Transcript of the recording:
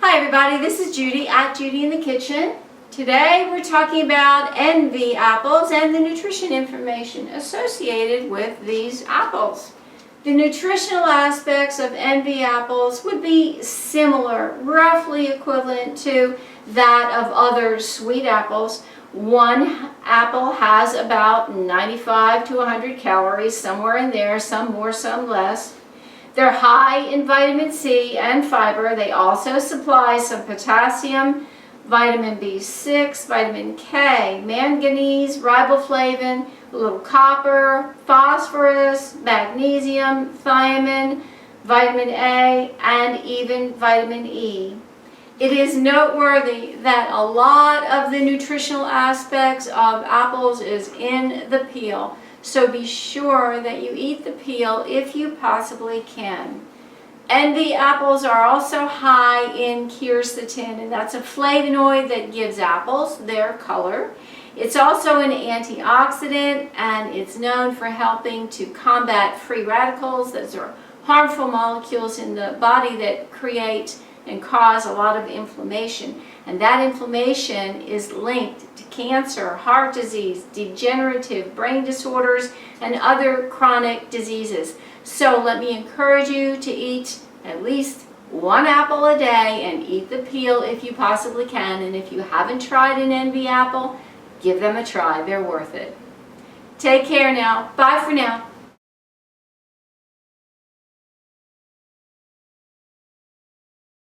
Hi everybody, this is Judy at Judy in the Kitchen. Today we're talking about envy apples and the nutrition information associated with these apples. The nutritional aspects of envy apples would be similar, roughly equivalent to that of other sweet apples. One apple has about 95 to 100 calories, somewhere in there, some more, some less. They're high in vitamin C and fiber. They also supply some potassium, vitamin B6, vitamin K, manganese, riboflavin, a little copper, phosphorus, magnesium, thiamine, vitamin A, and even vitamin E. It is noteworthy that a lot of the nutritional aspects of apples is in the peel. So be sure that you eat the peel if you possibly can. Envy apples are also high in quercetin, and that's a flavonoid that gives apples their color. It's also an antioxidant, and it's known for helping to combat free radicals. Those are harmful molecules in the body that create and cause a lot of inflammation. And that inflammation is linked to cancer, heart disease, degenerative brain disorders, and other chronic diseases. So let me encourage you to eat at least one apple a day and eat the peel if you possibly can. And if you haven't tried an envy apple, give them a try. They're worth it. Take care now. Bye for now.